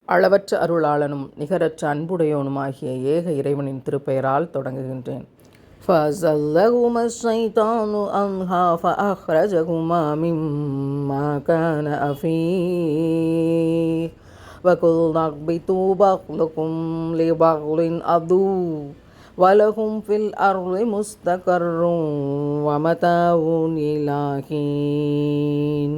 அளவற்ற அருளாளனும் நிகரற்ற அன்புடையவனுமாகிய ஏக இறைவனின் திருப்பெயரால் தொடங்குகின்றேன். فَأَزَلَّهُمَا الشَّيْطَانُ عَنْهَا فَأَخْرَجَهُمَا مِمَّا كَانَا فِيهِ وَقُلْنَا اهْبِطُوا بَعْضُكُمْ لِبَعْضٍ عَدُوٌّ وَلَكُمْ فِي الْأَرْضِ مُسْتَقَرٌّ وَمَتَاعٌ إِلَى حِينٍ.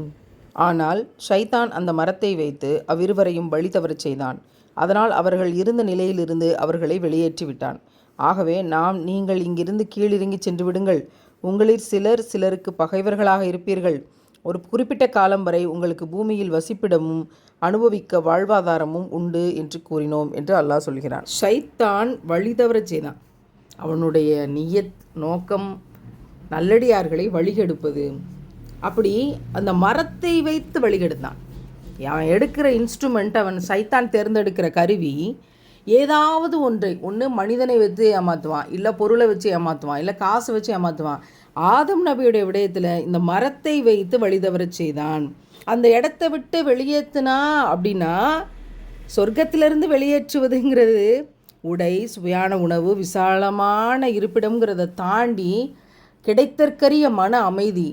ஆனால் ஷைத்தான் அந்த மரத்தை வைத்து அவ்விருவரையும் வழி தவறச் செய்தான். அதனால் அவர்கள் இருந்த நிலையிலிருந்து அவர்களை வெளியேற்றிவிட்டான். ஆகவே நீங்கள் இங்கிருந்து கீழிறங்கி சென்று விடுங்கள். உங்களில் சிலர் சிலருக்கு பகைவர்களாக இருப்பீர்கள். ஒரு குறிப்பிட்ட காலம் வரை உங்களுக்கு பூமியில் வசிப்பிடமும் அனுபவிக்க வாழ்வாதாரமும் உண்டு என்று கூறினோம் என்று அல்லாஹ் சொல்கிறான். ஷைத்தான் வழி தவறச் செய்தான். அவனுடைய நியத் நோக்கம் நல்லடியார்களை வழிகெடுப்பது. அப்படி அந்த மரத்தை வைத்து வழிகெடுத்தான். அவன் எடுக்கிற இன்ஸ்ட்ருமெண்ட், அவன் சைத்தான் தேர்ந்தெடுக்கிற கருவி ஏதாவது ஒன்று மனிதனை வச்சு ஏமாற்றுவான், இல்லை பொருளை வச்சு ஏமாற்றுவான், இல்லை காசை வச்சு ஏமாற்றுவான். ஆதம் நபியுடைய விடயத்தில் இந்த மரத்தை வைத்து வழி தவறச் செய்தான். அந்த இடத்த விட்டு வெளியேற்றினா அப்படின்னா சொர்க்கத்திலிருந்து வெளியேற்றுவதுங்கிறது உடை, சுவையான உணவு, விசாலமான இருப்பிடங்கிறத தாண்டி கிடைத்தற்கரிய மன அமைதி.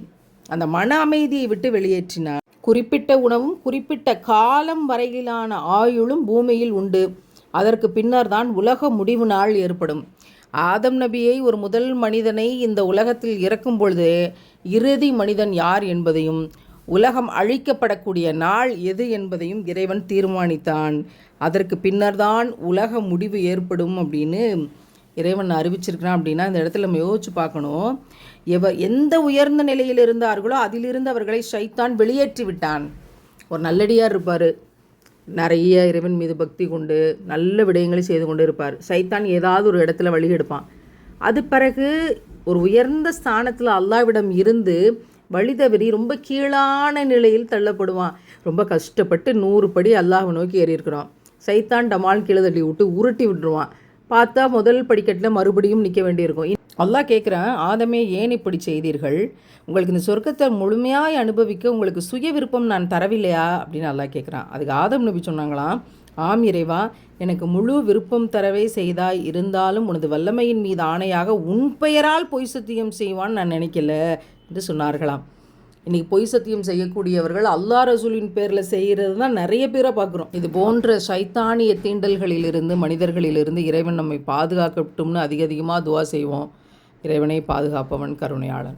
அந்த மன அமைதியை விட்டு வெளியேற்றினார். குறிப்பிட்ட உணவும் குறிப்பிட்ட காலம் வரையிலான ஆயுளும் பூமியில் உண்டு. அதற்கு பின்னர் தான் உலக முடிவு நாள் ஏற்படும். ஆதம் நபியை, ஒரு முதல் மனிதனை இந்த உலகத்தில் இறக்கும் பொழுது இறுதி மனிதன் யார் என்பதையும் உலகம் அழிக்கப்படக்கூடிய நாள் எது என்பதையும் இறைவன் தீர்மானித்தான். அதற்கு பின்னர் தான் உலக முடிவு ஏற்படும் அப்படின்னு இறைவன் அறிவிச்சிருக்கிறான். அப்படின்னா இந்த இடத்துல நம்ம யோசிச்சு பார்க்கணும். எந்த உயர்ந்த நிலையில் இருந்தார்களோ அதிலிருந்து அவர்களை ஷைத்தான் வெளியேற்றி விட்டான். ஒரு நல்லடியார் இருப்பார், நிறைய இறைவன் மீது பக்தி கொண்டு நல்ல விடயங்களை செய்து கொண்டு இருப்பார். சைத்தான் ஏதாவது ஒரு இடத்துல வழிகெடுப்பான். அது பிறகு ஒரு உயர்ந்த ஸ்தானத்தில் அல்லாஹ்விடம் இருந்து வழி தவறி ரொம்ப கீழான நிலையில் தள்ளப்படுவான். ரொம்ப கஷ்டப்பட்டு 100 படி அல்லாஹ்வை நோக்கி ஏறி இருக்கிறோம். சைத்தான் டமால் கீழே தள்ளி விட்டு உருட்டி விட்டுருவான். பார்த்தா முதல் படிக்கட்டில் மறுபடியும் நிற்க வேண்டியிருக்கும். அல்லாஹ் கேட்குறான், ஆதமே ஏன் இப்படி செய்தீர்கள்? உங்களுக்கு இந்த சொர்க்கத்தை முழுமையாக அனுபவிக்க உங்களுக்கு சுய விருப்பம் நான் தரவில்லையா அப்படின்னு அல்லாஹ் கேட்குறான். அதுக்கு ஆதம் நபி சொன்னாங்களாம், ஆம் இறைவா, எனக்கு முழு விருப்பம் தரவே செய்தாய். இருந்தாலும் உனது வல்லமையின் மீது ஆணையாக உன் பெயரால் பொய் சத்தியம் செய்வான்னு நான் நினைக்கல என்று சொன்னார்களாம். இன்றைக்கி பொய் சத்தியம் செய்யக்கூடியவர்கள் அல்லாஹ் ரசூலின் பேரில் செய்கிறது தான் நிறைய பேரை பார்க்குறோம். இது போன்ற சைத்தானிய தீண்டல்களிலிருந்து, மனிதர்களிலிருந்து இறைவன் நம்மை பாதுகாக்கட்டும்னு அதிகமாக துவா செய்வோம். இறைவனை பாதுகாப்பவன் கருணையாளன்.